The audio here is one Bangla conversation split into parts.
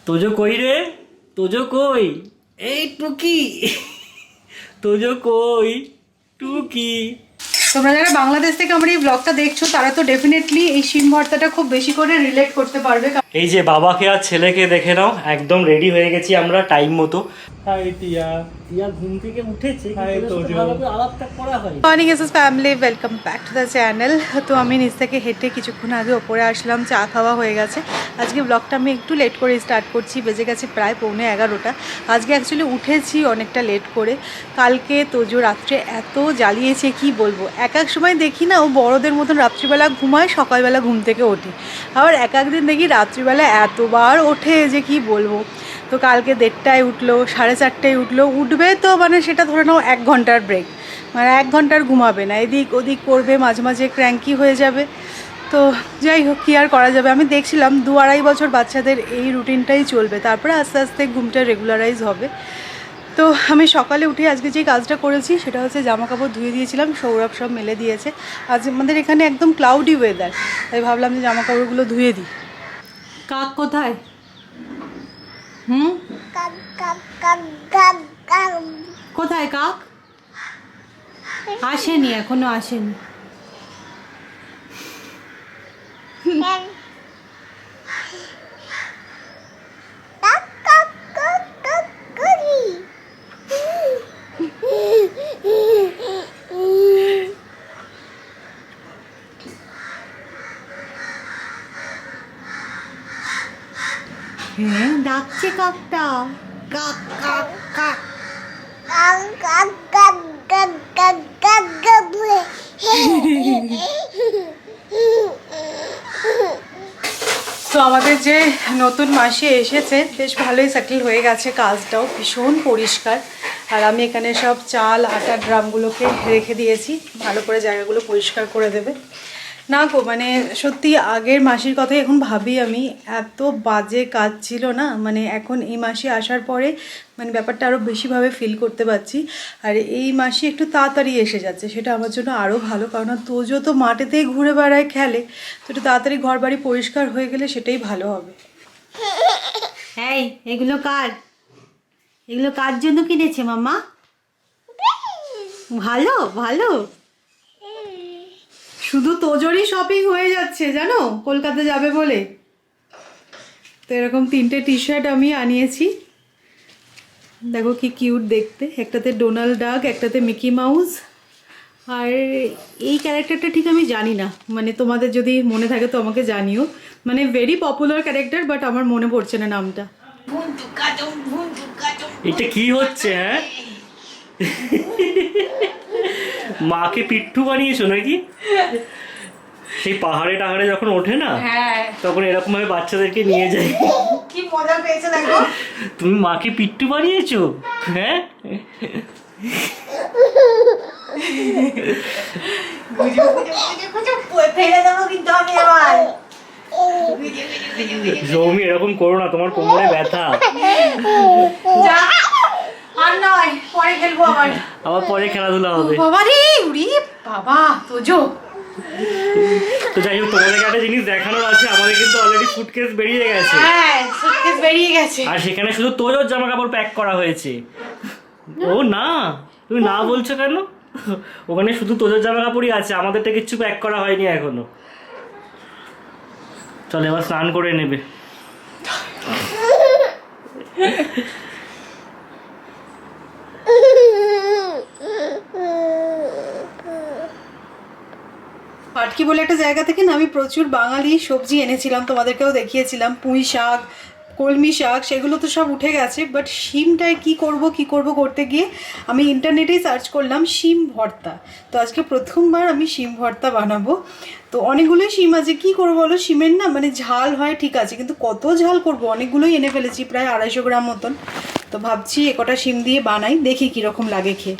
তোজো কই রে? তোজো কই? এই টুকি, তোজো কই? টুকি। তোমরা যারা বাংলাদেশ থেকে আমার এই ব্লগটা দেখছো তারা তো ডেফিনেটলি এই শিম ভর্তাটা খুব বেশি করে রিলেট করতে পারবে। এই যে বাবাকে আর ছেলেকে দেখে নাও, একদম রেডি হয়ে গেছি আমরা টাইম মতো। হাই টিয়া, টিয়া ঘুম থেকে উঠেছে, আলাপটা করা হয়। Morning SS family, welcome back to the channel. তো আমি নিচ থেকে হেঁটে কিছুক্ষণ আগে ওপরে আসলাম, চা খাওয়া হয়ে গেছে। আজকে ব্লগটা আমি একটু লেট করে স্টার্ট করছি, বেজে গেছে প্রায় 11:15। আজকে অ্যাকচুয়ালি উঠেছি অনেকটা লেট করে। কালকে তোজো রাত্রে এত জ্বালিয়েছে কি বলবো। এক এক সময় দেখি না ও বড়দের মতন রাত্রিবেলা ঘুমায়, সকালবেলা ঘুম থেকে ওঠে। আবার এক একদিন দেখি রাত্রিবেলা এতবার ওঠে যে কি বলবো। তো কালকে 1:30টায় উঠলো, 4:30টায় উঠলো। উঠবে তো মানে সেটা ধরে নাও 1 ঘন্টার ব্রেক, মানে 1 ঘন্টার ঘুমাবে না, এদিক ওদিক করবে, মাঝে মাঝে ক্র্যাঙ্কি হয়ে যাবে। তো যাই হোক, কী আর করা যাবে। আমি দেখছিলাম 2-2.5 বছর বাচ্চাদের এই রুটিনটাই চলবে, তারপরে আস্তে আস্তে ঘুমটা রেগুলারাইজ হবে। তো আমি সকালে উঠে আজকে যে কাজটা করেছি সেটা হচ্ছে জামা কাপড় ধুয়ে দিয়েছিলাম, সৌরভ সব মেলে দিয়েছে। আজ আমাদের এখানে একদম ক্লাউডি ওয়েদার, তাই ভাবলাম যে জামা কাপড়গুলো ধুয়ে দিই। কাক কোথায়? কোথায় কাক? আসেনি, এখনো আসেনি। হ্যাঁ, ডাকছে কাকটা, কাক কাক কাক। তো আমাদের যে নতুন মাসি এসেছে বেশ ভালোই সেটেল হয়ে গেছে, কাজটাও ভীষণ পরিষ্কার। আর আমি এখানে সব চাল আটার ড্রামগুলোকে রেখে দিয়েছি, ভালো করে জায়গাগুলো পরিষ্কার করে দেবে। না গো, মানে সত্যি আগের মাসির কথাই এখন ভাবি আমি, এত বাজে কাজ ছিল না, মানে এখন এই মাসে আসার পরে মানে ব্যাপারটা আরও বেশিভাবে ফিল করতে পারছি। আর এই মাসে একটু তাড়াতাড়ি এসে যাচ্ছে, সেটা আমার জন্য আরও ভালো, কারণ তোজো তো মাঠেতেই ঘুরে বেড়ায়, খেলে। তো একটু তাড়াতাড়ি ঘর বাড়ি পরিষ্কার হয়ে গেলে সেটাই ভালো হবে। এই এগুলো কার? এগুলো কার জন্য কিনেছে মাম্মা? ভালো ভালো, শুধু তোজোরই শপিং হয়ে যাচ্ছে জানো, কলকাতা যাবে বলে। তো এরকম 3টে টি শার্ট আমি আনিয়েছি, দেখো কি কিউট দেখতে। একটাতে ডোনাল্ড ডাক, একটাতে মিকি মাউস, আর এই ক্যারেক্টারটা ঠিক আমি জানি না, মানে তোমাদের যদি মনে থাকে তো আমাকে জানিও। মানে ভেরি পপুলার ক্যারেক্টার, বাট আমার মনে পড়ছে না নামটা। এটা কি হচ্ছে? হ্যাঁ, মাকে পিট্টু বানিয়েছো নাকি? সেই পাহাড়ে টাহাড়ে যখন ওঠে না, তখন এরকম ভাবে বাচ্চাদেরকে নিয়ে যায়। কি মজা পেয়েছে দেখো। তুমি মাকে পিট্টু বানিয়েছো? হ্যাঁ, সৌমি এরকম করো না, তোমার কোমরে ব্যথা। পরে খেলবো আবার পরে খেলাধুলা হবে। বাবা রে, উড়ি বাবা তোজো। তো যাই হোক, তোমাদেরকে একটা জিনিস দেখানোর আছে, আমাদের কিন্তু অলরেডি সুটকেস বেরিয়ে গেছে। হ্যাঁ, সুটকেস বেরিয়ে গেছে। আর সেখানে শুধু তোজোর জামা কাপড় প্যাক করা হয়েছে। ও না, তুমি না বলছো কেন? ওখানে শুধু তোজোর জামা কাপড়ই আছে, আমাদেরটা কিচ্ছু প্যাক করা হয়নি এখনো। চলো এবার স্নান করে নেবে। পাটকি বলে একটা জায়গা থেকে না আমি প্রচুর বাঙালি সবজি এনেছিলাম, তোমাদেরকেও দেখিয়েছিলাম, পুঁই শাক, কলমি শাক, সেগুলো তো সব উঠে গেছে। বাট শিমটায় কি করব করতে গিয়ে আমি ইন্টারনেটেই সার্চ করলাম শিম ভর্তা। তো আজকে প্রথমবার আমি শিম ভর্তা বানাবো। তো অনেকগুলোই শিম আছে, কী করবো বলো, শিমের না মানে ঝাল হয় ঠিক আছে, কিন্তু কত ঝাল করব, অনেকগুলোই এনে ফেলেছি, প্রায় 250 গ্রাম মতন। তো ভাবছি একটা শিম দিয়ে বানাই, দেখি কীরকম লাগে খেয়ে।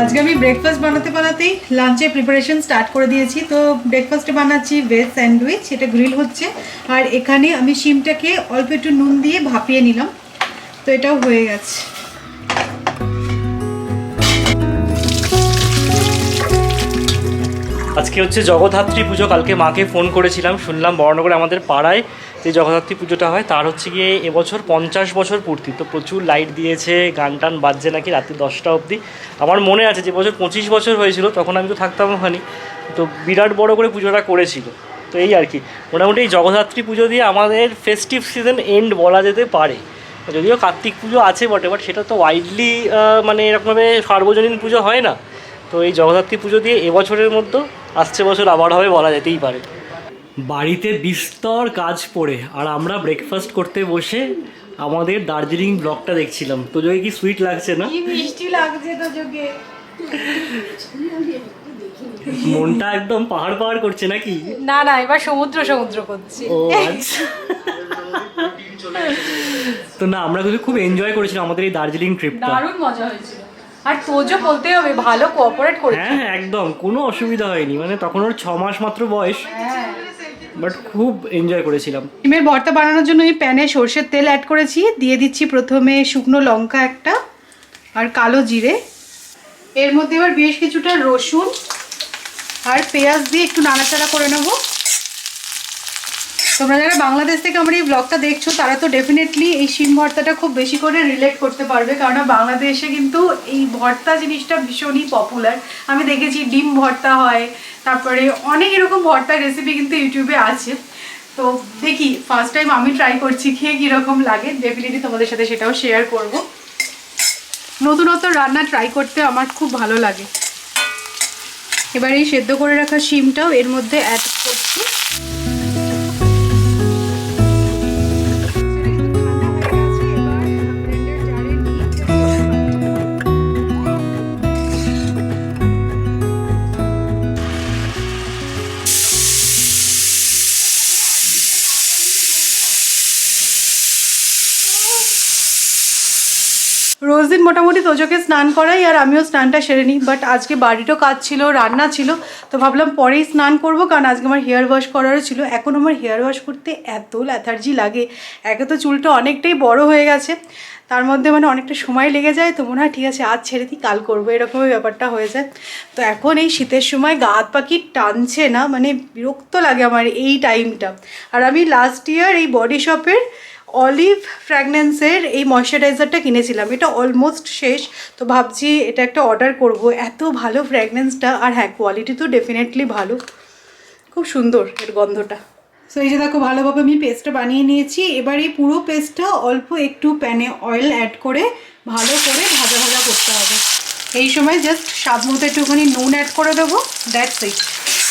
আজকে আমি ব্রেকফাস্ট বানাতেই লাঞ্চের প্রিপারেশন স্টার্ট করে দিয়েছি। তো ব্রেকফাস্টে বানাচ্ছি ভেজ স্যান্ডউইচ, এটা গ্রিল হচ্ছে। আর এখানে আমি শিমটাকে অল্প একটু নুন দিয়ে ভাপিয়ে নিলাম, তো এটাও হয়ে গেছে। আজকে হচ্ছে জগদ্ধাত্রী পুজো। কালকে মাকে ফোন করেছিলাম, শুনলাম বর্ণনগরে আমাদের পাড়ায় যে জগদ্ধাত্রী পুজোটা হয় তার হচ্ছে গিয়ে এবছর 50 বছর পূর্তি। তো প্রচুর লাইট দিয়েছে, গান টান বাজছে নাকি রাত্রি 10টা অবধি। আমার মনে আছে যে বছর 25 বছর হয়েছিল, তখন আমি তো থাকতাম ওখানে, তো বিরাট বড় করে পুজোটা করেছিল। তো এই আর কি, মোটামুটি এই জগদ্ধাত্রী পুজো দিয়ে আমাদের ফেস্টিভ সিজন এন্ড বলা যেতে পারে। যদিও কার্তিক পুজো আছে বটে, বাট সেটা তো ওয়াইডলি মানে এরকমভাবে সার্বজনীন পুজো হয় না। তো এই জগদ্ধাত্রী পুজো দিয়ে এবছরের মধ্যে আসছে বছর আবার হবে বলা যেতেই পারে। বাড়িতে বিস্তর কাজ পড়ে আর আমরা ব্রেকফাস্ট করতে বসে আমাদের দার্জিলিং ব্লগটা দেখছিলাম। তো যোগে কি সুইট লাগছে না? কি মিষ্টি লাগছে তো যোগে। মনটা একদম পাহাড় পাহাড় করছে নাকি? না না, এবার সমুদ্র সমুদ্র করছি। ও আচ্ছা। তো না, আমরা কিন্তু খুব এনজয় করেছিলাম আমাদের এই দার্জিলিং ট্রিপটা। দারুণ মজা হয়েছিল। আর তোজো বলতে হবে ভালো কোঅপারেট করেছে। হ্যাঁ একদম, কোনো অসুবিধা হয়নি। মানে তখন ওর 6 মাস মাত্র বয়স, বাট খুব এনজয় করেছিলাম। ডিমের ভর্তা বানানোর জন্য এই প্যানে সর্ষের তেল অ্যাড করেছি। দিয়ে দিচ্ছি প্রথমে শুকনো লঙ্কা একটা আর কালো জিরে। এর মধ্যে এবার বেশ কিছুটা রসুন আর পেঁয়াজ দিয়ে একটু নাড়াচাড়া করে নেবো। তোমরা যারা বাংলাদেশ থেকে আমার এই ব্লগটা দেখছো তারা তো ডেফিনেটলি এই শিম ভর্তাটা খুব বেশি করে রিলেট করতে পারবে, কারণ বাংলাদেশে কিন্তু এই ভর্তা জিনিসটা ভীষণই পপুলার। আমি দেখেছি ডিম ভর্তা হয়, তারপরে অনেক এরকম ভর্তার রেসিপি কিন্তু ইউটিউবে আছে। তো দেখি ফার্স্ট টাইম আমি ট্রাই করছি, খেয়ে কীরকম লাগে। ডেফিনেটলি তোমাদের সাথে সেটাও শেয়ার করব। নতুনত্ব রান্না ট্রাই করতে আমার খুব ভালো লাগে। এবার এই সেদ্ধ করে রাখা শিমটাও এর মধ্যে অ্যাড করছি। রোজ দিন মোটামুটি তোজোকে স্নান করাই আর আমিও স্নানটা সেরে নিই, বাট আজকে বাড়িরও কাজ ছিল, রান্না ছিল, তো ভাবলাম পরেই স্নান করব, কারণ আজকে আমার হেয়ার ওয়াশ করারও ছিল। এখন আমার হেয়ার ওয়াশ করতে এত ল্যাথার্জি লাগে, একে তো চুলটা অনেকটাই বড় হয়ে গেছে, তার মধ্যে মানে অনেকটা সময় লেগে যায়। তো মনে হয় ঠিক আছে আজ ছেড়ে দিই, কাল করবো, এরকমই ব্যাপারটা হয়ে যায়। তো এখন এই শীতের সময় গা হাত পা কি টানছে না, মানে বিরক্ত লাগে আমার এই টাইমটা। আর আমি লাস্ট ইয়ার এই বডি শপের অলিভ ফ্র্যাগনেন্সের এই ময়শ্চারাইজারটা কিনেছিলাম, এটা অলমোস্ট শেষ, তো ভাবছি এটা একটা অর্ডার করব। এত ভালো ফ্র্যাগনেন্সটা, আর হ্যাঁ কোয়ালিটি তো ডেফিনেটলি ভালো, খুব সুন্দর এর গন্ধটা। সো এই যে দেখো ভালোভাবে আমি পেস্টটা বানিয়ে নিয়েছি। এবার এই পুরো পেস্টটা অল্প একটু প্যানে অয়েল অ্যাড করে ভালো করে ভাজা ভাজা করতে হবে। এই সময় জাস্ট স্বাদ মতো একটুখানি নুন অ্যাড করে দেবো, দ্যাটস ইট।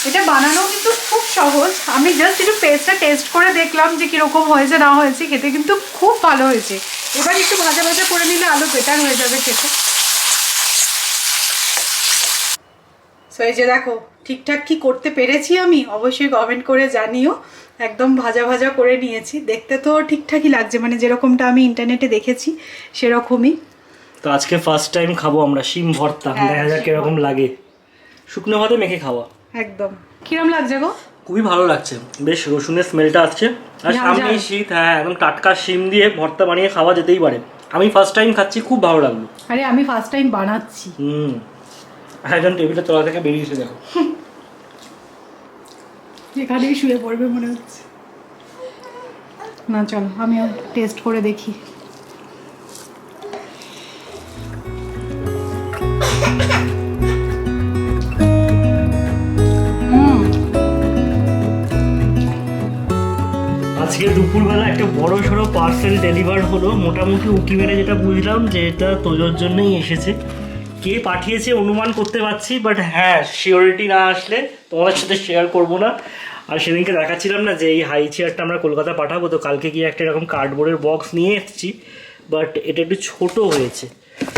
এটা বানানো কিন্তু খুব সহজ। আমি জাস্ট একটু পেস্টটা টেস্ট করে দেখলাম যে কীরকম হয়েছে না হয়েছে, খেতে কিন্তু খুব ভালো হয়েছে। এবার একটু ভাজা ভাজা করে নিলে আলু বেটার হয়ে যাবে খেতে। সো এই যে দেখো ঠিকঠাক কি করতে পেরেছি আমি, অবশ্যই কমেন্ট করে জানিও। একদম ভাজা ভাজা করে নিয়েছি, দেখতে তো ঠিকঠাকই লাগছে, মানে যেরকমটা আমি ইন্টারনেটে দেখেছি সেরকমই। তো আজকে ফার্স্ট টাইম খাবো আমরা শিম ভর্তা, দেখা যাক কিরকম লাগে। শুকনো ভাতে মেখে খাওয়া একদম। কিরম লাগছে গো? খুবই ভালো লাগছে, বেশ রসুনের স্মেলটা আসছে, আর সামনে শীত, হ্যাঁ একদম টাটকা শিম দিয়ে ভর্তা বানিয়ে খাওয়া যেতেই পারে। আমি ফার্স্ট টাইম খাচ্ছি, খুব ভালো লাগলো। আরে আমি ফার্স্ট টাইম বানাচ্ছি। একজন টেবিলের তলা থেকে বেরিয়েছে দেখো, এখানেই শুয়ে পড়বে মনে হচ্ছে। না চলো আমিও টেস্ট করে দেখি। আজকে দুপুরবেলা একটা বড় সড়ো পার্সেল ডেলিভার হলো। মোটামুটি উঁকি মেরে যেটা বুঝলাম যে এটা তোজোর জন্যই এসেছে। কে পাঠিয়েছে অনুমান করতে পারছি, বাট হ্যাঁ সিওরিটি না আসলে তোমাদের সাথে শেয়ার করবো না। আর সেদিনকে দেখাচ্ছিলাম না যে এই হাই চেয়ারটা আমরা কলকাতা পাঠাবো, তো কালকে গিয়ে একটা এরকম কার্ডবোর্ডের বক্স নিয়ে এসেছি, বাট এটা একটু ছোট হয়েছে।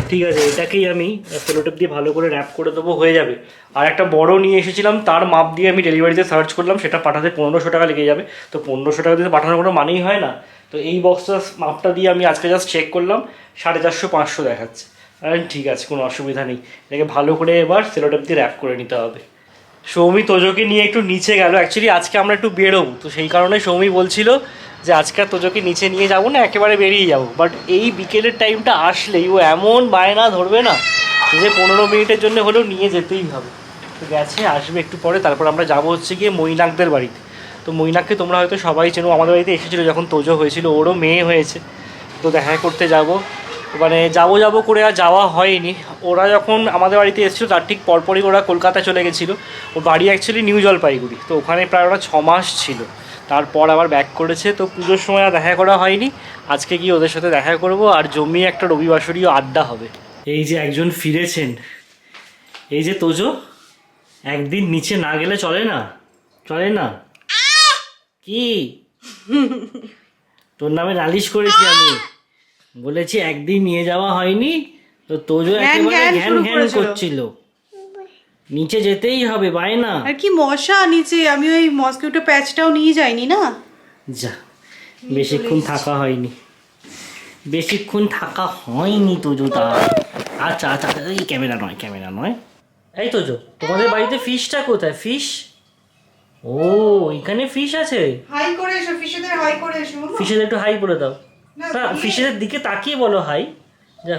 ঠিক আছে, এটাকেই আমি সেলোটেপ দিয়ে ভালো করে র্যাপ করে দেবো, হয়ে যাবে। আর একটা বড় নিয়ে এসেছিলাম, তার মাপ দিয়ে আমি ডেলিভারিতে সার্চ করলাম, সেটা পাঠাতে 1500 টাকা লেগে যাবে। তো 1500 টাকা দিয়ে পাঠানোর কোনো মানেই হয় না। তো এই বক্সটার মাপটা দিয়ে আমি আজকে জাস্ট চেক করলাম, 450-500 দেখাচ্ছে। ঠিক আছে, কোনো অসুবিধা নেই। এটাকে ভালো করে এবার সেলোটেপ দিয়ে র্যাপ করে নিতে হবে। সৌমি তোজোকে নিয়ে একটু নিচে গেল, অ্যাকচুয়ালি আজকে আমরা একটু বেরোবো, তো সেই কারণে সৌমি বলছিল যে আজকে আর তোজোকে নিচে নিয়ে যাবো না, একেবারে বেরিয়ে যাবো। বাট এই বিকেলের টাইমটা আসলেই ও এমন বায়না ধরবে না যে 15 মিনিটের জন্য হলেও নিয়ে যেতেই হবে। তো গেছে, আসবে একটু পরে। তারপর আমরা যাবো হচ্ছে গিয়ে মৈনাকদের বাড়িতে। তো মৈনাককে তোমরা হয়তো সবাই চেনো, আমাদের বাড়িতে এসেছিলো যখন তোজো হয়েছিল, ওরও মেয়ে হয়েছে। তো দেখা করতে যাব, মানে যাবো করে আর যাওয়া হয়নি। ওরা যখন আমাদের বাড়িতে এসেছিলো তার ঠিক পরপরই ওরা কলকাতা চলে গেছিলো। ওর বাড়ি অ্যাকচুয়ালি নিউ জলপাইগুড়ি, তো ওখানে প্রায় ওরা 6 মাস ছিল। তারপর আবার ব্যাক করেছে, তো পুজোর সময় আর দেখা করা হয়নি। আজকে গিয়ে ওদের সাথে দেখা করব, আর জমিয়ে একটা রবিবাসরীয় আড্ডা হবে। এই যে একজন ফিরেছেন, এই যে তোজো। একদিন নিচে না গেলে চলে না, চলে না কি? তোর নামে নালিশ করেছি আমি, বলেছি একদিন নিয়ে যাওয়া হয়নি, তো তোজো একেবারে ঘ্যান ঘ্যান করছিল। নিচে যেতেই হবে, বায়না। আর কি মশা নিচে, আমি ওই মসকিউটো প্যাচটাও নিয়ে যাইনি না। যা, বেশিক্ষণ থাকা হয়নি, বেশিক্ষণ থাকা হয়নি তোজো তার। আচ্ছা আচ্ছা, এই ক্যামেরা নয়, ক্যামেরা নয়। এই তোজো, তোমাদের বাড়িতে ফিশটা কোথায়? ফিশ, ও এখানে ফিশ আছে। হাই করে এসো, ফিশেদের হাই করে এসো। ফিশেদের একটু হাই বলে দাও। না, ফিশেদের দিকে তাকিয়ে বলো হাই। যা,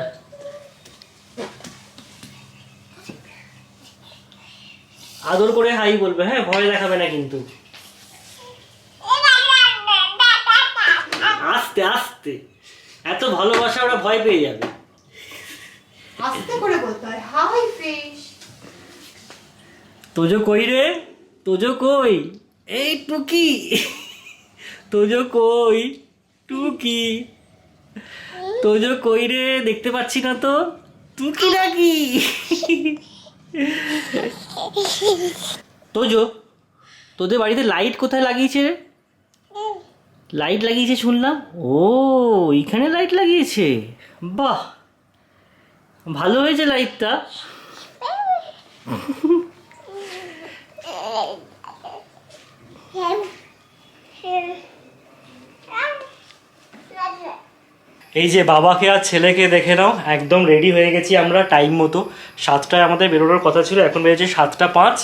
আদর করে হাই বলবে, হ্যাঁ, ভয় দেখাবে না কিন্তু। আস্তে আস্তে, এত ভালোবাসা ওরা ভয় পেয়ে যাবে। আস্তে করে বলতে হয়, হাই ফিশ। তোজো কই রে? তোজো কই? এই টুকি, তোজো কই? টুকি, তোজো কই রে? দেখতে পাচ্ছি না তো। টুকি নাকি? তোজো, তোদের বাড়িতে লাইট কোথায় লাগিয়েছে রে? লাইট লাগিয়েছে শুনলাম। ও, এইখানে লাইট লাগিয়েছে, বাহ, ভালো হয়েছে লাইটটা। এই যে বাবাকে আর ছেলেকে দেখে নাও, একদম রেডি হয়ে গেছি আমরা টাইম মতো। 7টায় আমাদের বেরোনোর কথা ছিল, এখন বেজেছে 7টা 5।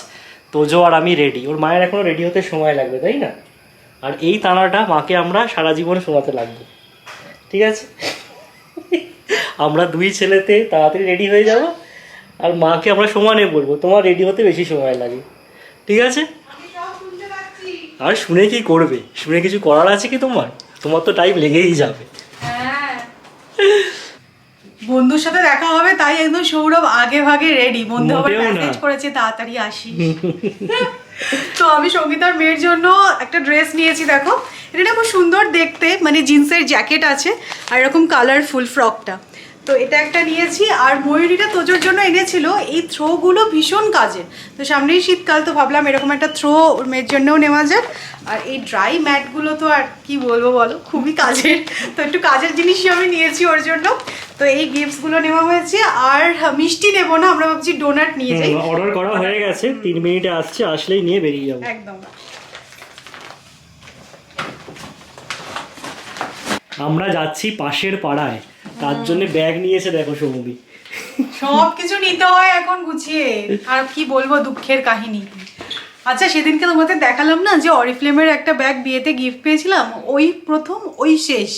তোজো আর আমি রেডি, ওর মায়ের এখনও রেডি হতে সময় লাগবে, তাই না? আর এই তানাটা মাকে আমরা সারা জীবন শোনাতে লাগবে, ঠিক আছে? আমরা 2 ছেলেতে তাড়াতাড়ি রেডি হয়ে যাব, আর মাকে আমরা সমানে বলবো তোমার রেডি হতে বেশি সময় লাগে, ঠিক আছে? আর শুনে কি করবে? শুনে কিছু করার আছে কি তোমার? তোমার তো টাইম লেগেই যাবে। বন্ধুর সাথে দেখা হবে, তাই একদম সৌরভ আগে ভাগে রেডি। বন্ধু আবার মেসেজ করেছে তাড়াতাড়ি আসি। তো আমি সঙ্গীতার মেয়ের জন্য একটা ড্রেস নিয়েছি, দেখো এটা খুব সুন্দর দেখতে, মানে জিন্সের জ্যাকেট আছে আর এরকম কালারফুল ফ্রকটা। তো এটা একটা নিয়েছি, আর ময়ূরীটা তোজোর জন্য এনেছিল। এই থ্রোগুলো ভীষণ কাজের, তো সামনেই শীতকাল, তো ভাবলাম এরকম একটা থ্রো ওর মেয়ের জন্যও নেওয়া যাক। আর এই ড্রাই ম্যাটগুলো তো আর কি বলবো বলো, খুবই কাজের, তো একটু কাজের জিনিসই আমি নিয়েছি ওর জন্য। তো এই গিফটসগুলো নেওয়া হয়েছে। আর মিষ্টি নেবো না, আমরা ভাবছি ডোনাট নিয়ে যাই। অর্ডার করা হয়ে গেছে, 3 মিনিটে আসছে, আসলেই নিয়ে বেরিয়ে যাবো একদম। আমরা যাচ্ছি পাশের পাড়ায়, তার জন্য ব্যাগ নিয়েছে দেখো সৌমি। সব কিছু নিতে হয় এখন গুছিয়ে, আর কি বলবো দুঃখের কাহিনী। আচ্ছা, সেদিনকে তোমাদের দেখালাম না যে অরিফ্লেমের একটা ব্যাগ বিয়েতে গিফট পেয়েছিলাম, ওই প্রথম ওই শেষ।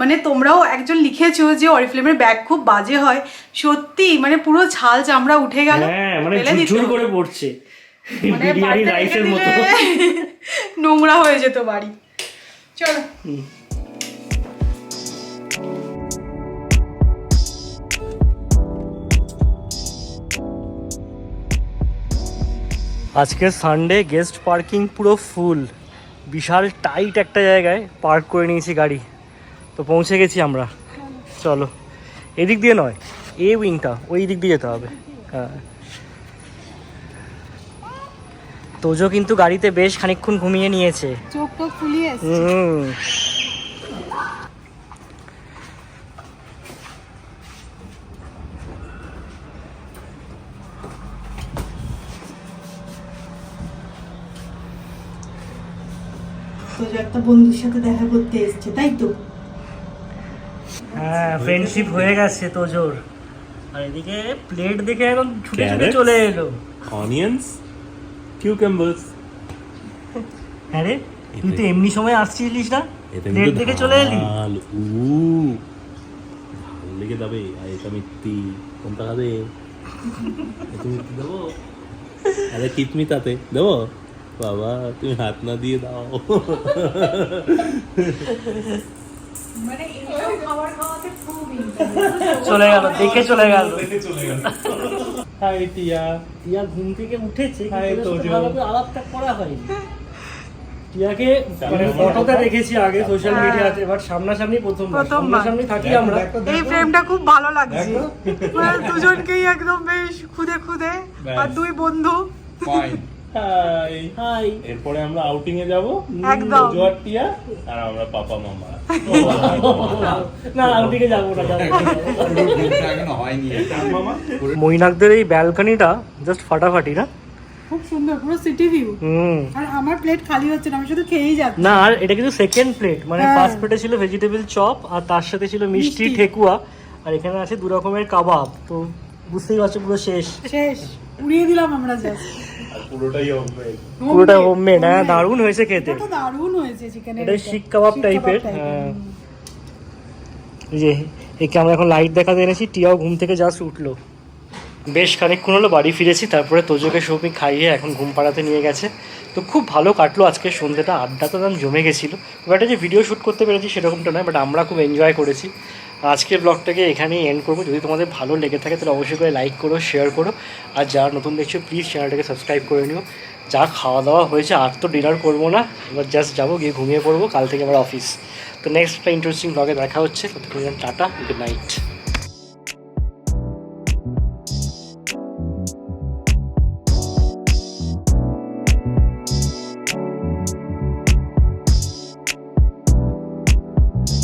মানে তোমরাও একজন লিখেছো যে অরিফ্লেমের ব্যাগ খুব বাজে হয়, সত্যি মানে পুরো ছাল চামড়া উঠে গেল, হ্যাঁ মানে ঝুরঝুর করে পড়ছে, মানে বিরিয়ানি রাইসের মতো নোংরা হয়ে যেত বাড়ি। চলো। আজকে সানডে, গেস্ট পার্কিং পুরো ফুল, বিশাল টাইট একটা জায়গায় পার্ক করে নিয়েছি গাড়ি। তো পৌঁছে গেছি আমরা, চলো। এদিক দিয়ে নয়, এই উইংটা, ওই দিক দিয়ে যেতে হবে। হ্যাঁ, তোজো কিন্তু গাড়িতে বেশ খানিকক্ষণ ঘুমিয়ে নিয়েছে, চোখ টোক ফুলিয়ে একটা বন্ধুর সাথে দেখা করতে এসছে, তাই তো? হ্যাঁ, ফ্রেন্ডশিপ হয়ে গেছে তোজোর। আর এদিকে প্লেট দেখে একদম ছুটে ছুটে চলে এলো। অনিয়ন্স, কিউকাম্বারস। হ্যাঁ রে, তুই তো এমনি সময় আসছিলিস না, প্লেট দেখে চলে এলি। ভালো লেগে যাবে। আর এটা মিত্তি কোনটা খাবে? তুমি মিত্তি দেবো? আরে কিতমি তাতে দেবো বাবা, তুমি হাত না দিয়ে দাও। মানে এরকম খাবার খাওয়াতে খুব চলে গেল, দেখে চলে গেল। হাই টিয়া। টিয়া ঘুম থেকে উঠেছে, হাই কিন্তু ওর সাথে তোজো। ভালোভাবে আলাপটা করা হয়নি। টিয়াকে মানে ফটোতে দেখেছি আগে সোশ্যাল মিডিয়াতে, বাট সামনাসামনি প্রথমবার। সামনাসামনি থাকি আমরা। এই ফ্রেমটা খুব ভালো লাগছে, মানে দুজনকেই একদম বেশ খুদে খুদে, আর দুই বন্ধু। ফাইন। High high. এরপরে আমরা আউটিং এ যাব, একদম। তোজো আর টিয়া, আর আমরা পাপা মামা। না, ওদিকে যাবো না, যাবো আর মামা মৈনাকদের এই ব্যালকনিটা জাস্ট ফাটাফাটি না? খুব সুন্দর, পুরো সিটি ভিউ। আর আমার প্লেট খালি হচ্ছে না, আমি শুধু খেয়েই যাচ্ছি। না, আর এটা কিন্তু সেকেন্ড প্লেট, মানে হ্যাঁ। ফার্স্ট প্লেটে ছিল ভেজিটেবল চপ, আর তার সাথে ছিল মিষ্টি ঠেকুয়া, আর এখানে আছে 2 রকমের কাবাব। তো বুঝতেই পারছো পুরো শেষ, উড়িয়ে দিলাম আমরা জাস্ট। আর পুরোটাই হোমমেড। পুরোটা হোমমেড। হ্যাঁ, দারুণ হয়েছে খেতে। এটা তো দারুণ হয়েছে চিকেনের। এটা শিক কাবাব টাইপের। হ্যাঁ, এই যে একে আমরা এখন লাইট দেখাতে এনেছি। টিয়াও ঘুম থেকে জাস্ট উঠলো, বেশ খানিকক্ষণ হলো বাড়ি ফিরেছি। তারপরে তোজোকে সৌমি খাইয়ে এখন ঘুম পাড়াতে নিয়ে গেছে। তো খুব ভালো কাটলো আজকে সন্ধ্যেটা, আড্ডা তো জমে গেছিলো। খুব একটা যে ভিডিও শ্যুট করতে পেরেছি সেরকমটা নয়, বাট আমরা খুব এনজয় করেছি। আজকের ব্লগটাকে এখানেই এন্ড করবো। যদি তোমাদের ভালো লেগে থাকে তাহলে অবশ্যই করে লাইক করো, শেয়ার করো, আর যারা নতুন দেখছো প্লিজ চ্যানেলটাকে সাবস্ক্রাইব করে নিও। যা খাওয়া দাওয়া হয়েছে, আর তো ডিনার করবো না, এবার জাস্ট যাবো, গিয়ে ঘুমিয়ে পড়বো, কাল থেকে আবার অফিস। তো নেক্সট একটা ইন্টারেস্টিং ব্লগে দেখা হচ্ছে। ততক্ষণ টাটা, গুড নাইট।